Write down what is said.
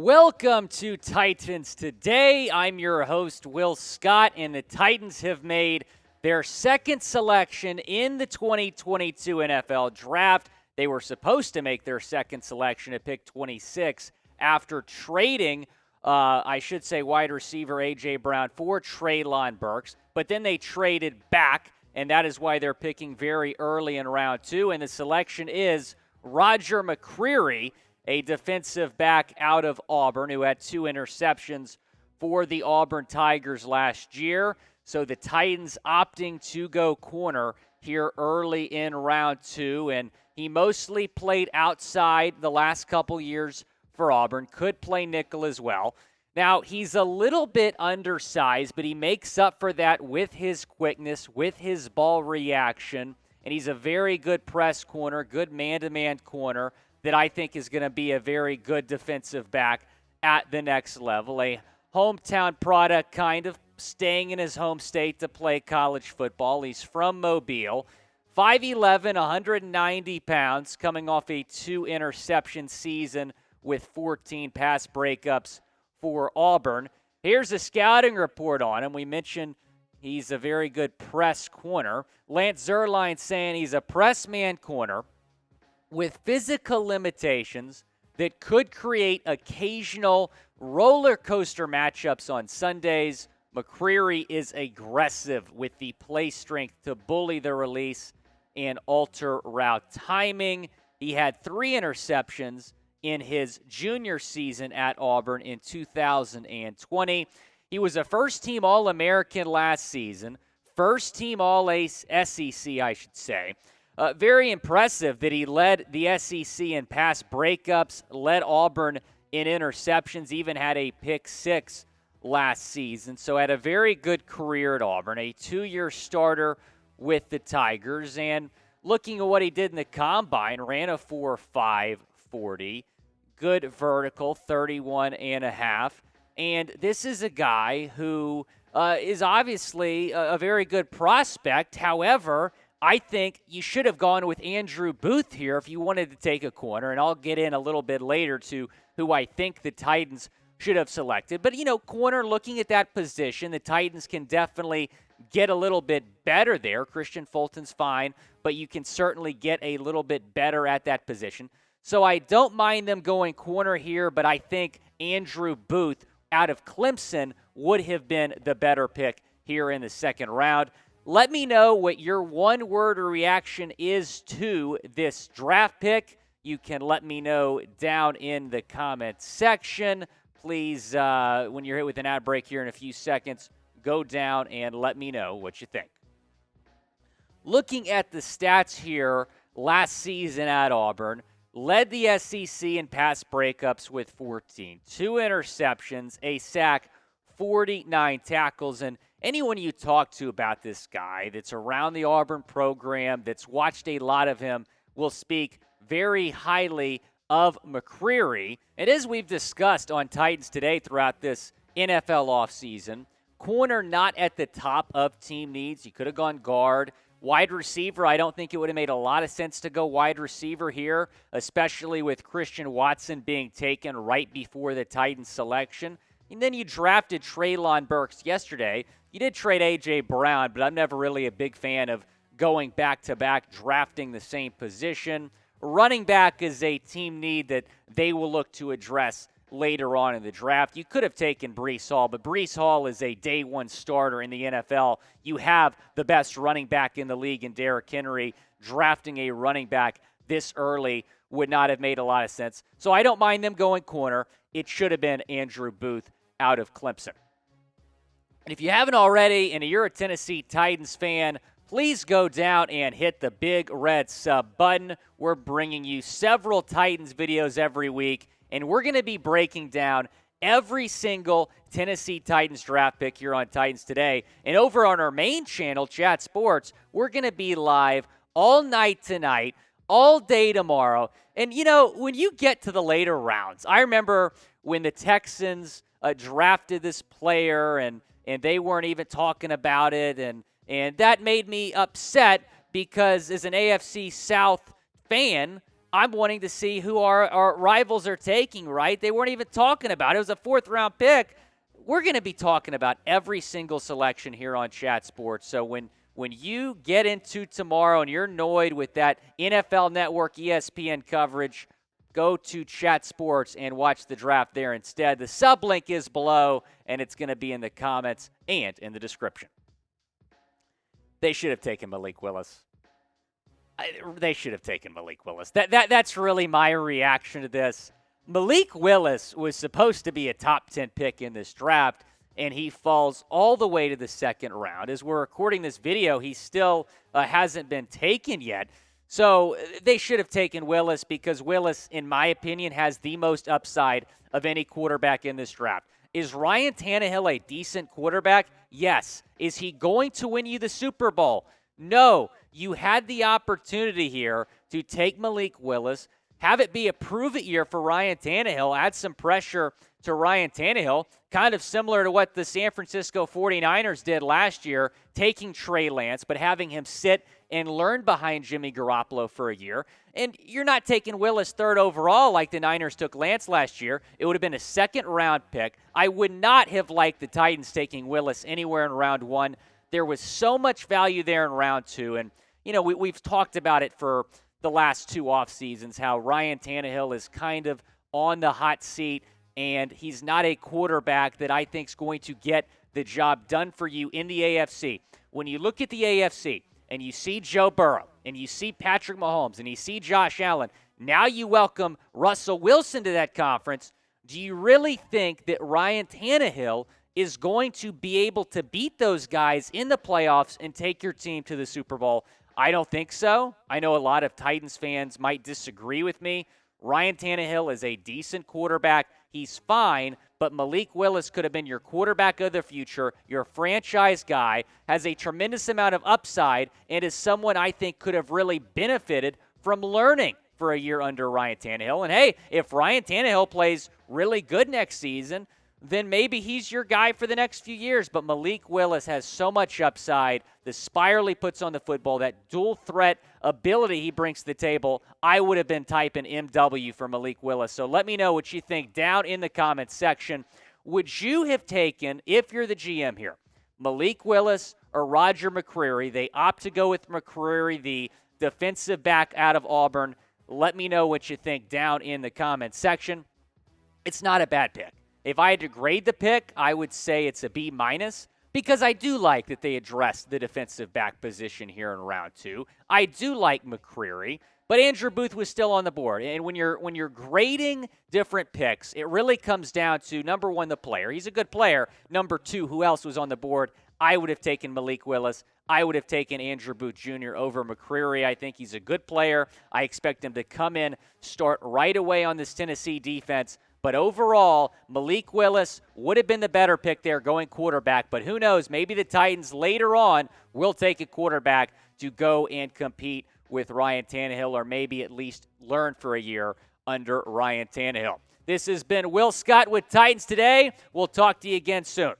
Welcome to Titans Today. I'm your host, Will Scott, and the Titans have made their second selection in the 2022 NFL Draft. They were supposed to make their second selection at pick 26 after trading, wide receiver A.J. Brown for Treylon Burks, but then they traded back, and that is why they're picking very early in round 2, and the selection is Roger McCreary, a defensive back out of Auburn who had 2 interceptions for the Auburn Tigers last year. So the Titans opting to go corner here early in round 2. And he mostly played outside the last couple years for Auburn, could play nickel as well. Now, he's a little bit undersized, but he makes up for that with his quickness, with his ball reaction. And he's a very good press corner, good man-to-man corner that I think is going to be a very good defensive back at the next level. A hometown product, kind of staying in his home state to play college football. He's from Mobile. 5'11", 190 pounds, coming off a 2-interception season with 14 pass breakups for Auburn. Here's a scouting report on him. We mentioned he's a very good press corner. Lance Zierlein saying he's a press man corner with physical limitations that could create occasional roller coaster matchups on Sundays. McCreary is aggressive with the play strength to bully the release and alter route timing. He had 3 interceptions in his junior season at Auburn in 2020. He was a first-team All-American last season, first-team All-SEC, I should say. Very impressive that he led the SEC in pass breakups, led Auburn in interceptions, even had a pick 6 last season. So had a very good career at Auburn, a 2-year starter with the Tigers. And looking at what he did in the combine, ran a 4.5 40, good vertical, 31.5. And this is a guy who is obviously a very good prospect. However, I think you should have gone with Andrew Booth here if you wanted to take a corner, and I'll get in a little bit later to who I think the Titans should have selected. But, corner, looking at that position, the Titans can definitely get a little bit better there. Christian Fulton's fine, but you can certainly get a little bit better at that position. So I don't mind them going corner here, but I think Andrew Booth out of Clemson would have been the better pick here in the second round. Let me know what your one-word reaction is to this draft pick. You can let me know down in the comments section. Please, when you're hit with an ad break here in a few seconds, go down and let me know what you think. Looking at the stats here, last season at Auburn, led the SEC in pass breakups with 14, 2 interceptions, a sack, 49 tackles, and anyone you talk to about this guy that's around the Auburn program, that's watched a lot of him, will speak very highly of McCreary. And as we've discussed on Titans Today throughout this NFL offseason, corner not at the top of team needs. You could have gone guard. Wide receiver, I don't think it would have made a lot of sense to go wide receiver here, especially with Christian Watson being taken right before the Titans selection. And then you drafted Treylon Burks yesterday. You did trade A.J. Brown, but I'm never really a big fan of going back-to-back, drafting the same position. Running back is a team need that they will look to address later on in the draft. You could have taken Breece Hall, but Breece Hall is a day one starter in the NFL. You have the best running back in the league in Derrick Henry. Drafting a running back this early would not have made a lot of sense. So I don't mind them going corner. It should have been Andrew Booth out of Clemson. And if you haven't already and you're a Tennessee Titans fan, please go down and hit the big red sub button. We're bringing you several Titans videos every week, and we're going to be breaking down every single Tennessee Titans draft pick here on Titans Today. And over on our main channel, Chat Sports, we're going to be live all night tonight, all day tomorrow. And, when you get to the later rounds, I remember when the Texans drafted this player and they weren't even talking about it, and that made me upset because as an AFC South fan, I'm wanting to see who our rivals are taking, right? They weren't even talking about it. It was a 4th-round pick. We're going to be talking about every single selection here on Chat Sports. So when you get into tomorrow and you're annoyed with that NFL Network ESPN coverage, go to Chat Sports and watch the draft there instead. The sub link is below, and it's going to be in the comments and in the description. They should have taken Malik Willis. They should have taken Malik Willis. That's really my reaction to this. Malik Willis was supposed to be a top 10 pick in this draft, and he falls all the way to the 2nd round. As we're recording this video, he still hasn't been taken yet. So they should have taken Willis because Willis, in my opinion, has the most upside of any quarterback in this draft. Is Ryan Tannehill a decent quarterback? Yes. Is he going to win you the Super Bowl? No. You had the opportunity here to take Malik Willis, have it be a prove-it year for Ryan Tannehill, add some pressure to Ryan Tannehill, kind of similar to what the San Francisco 49ers did last year, taking Trey Lance, but having him sit and learn behind Jimmy Garoppolo for a year. And you're not taking Willis 3rd overall like the Niners took Lance last year. It would have been a 2nd-round pick. I would not have liked the Titans taking Willis anywhere in round 1. There was so much value there in round 2. And, we've talked about it for the last 2 off seasons, how Ryan Tannehill is kind of on the hot seat, and he's not a quarterback that I think is going to get the job done for you in the AFC. When you look at the AFC and you see Joe Burrow and you see Patrick Mahomes and you see Josh Allen, now you welcome Russell Wilson to that conference. Do you really think that Ryan Tannehill is going to be able to beat those guys in the playoffs and take your team to the Super Bowl? I don't think so. I know a lot of Titans fans might disagree with me. Ryan Tannehill is a decent quarterback. He's fine, but Malik Willis could have been your quarterback of the future, your franchise guy, has a tremendous amount of upside, and is someone I think could have really benefited from learning for a year under Ryan Tannehill. And hey, if Ryan Tannehill plays really good next season, then maybe he's your guy for the next few years. But Malik Willis has so much upside. The spiral he puts on the football, that dual threat ability he brings to the table, I would have been typing MW for Malik Willis. So let me know what you think down in the comments section. Would you have taken, if you're the GM here, Malik Willis or Roger McCreary? They opt to go with McCreary, the defensive back out of Auburn. Let me know what you think down in the comments section. It's not a bad pick. If I had to grade the pick, I would say it's a B- because I do like that they addressed the defensive back position here in round 2. I do like McCreary, but Andrew Booth was still on the board. And when you're grading different picks, it really comes down to, number 1, the player. He's a good player. Number 2, who else was on the board? I would have taken Malik Willis. I would have taken Andrew Booth Jr. over McCreary. I think he's a good player. I expect him to come in, start right away on this Tennessee defense. But overall, Malik Willis would have been the better pick there going quarterback. But who knows, maybe the Titans later on will take a quarterback to go and compete with Ryan Tannehill, or maybe at least learn for a year under Ryan Tannehill. This has been Will Scott with Titans Today. We'll talk to you again soon.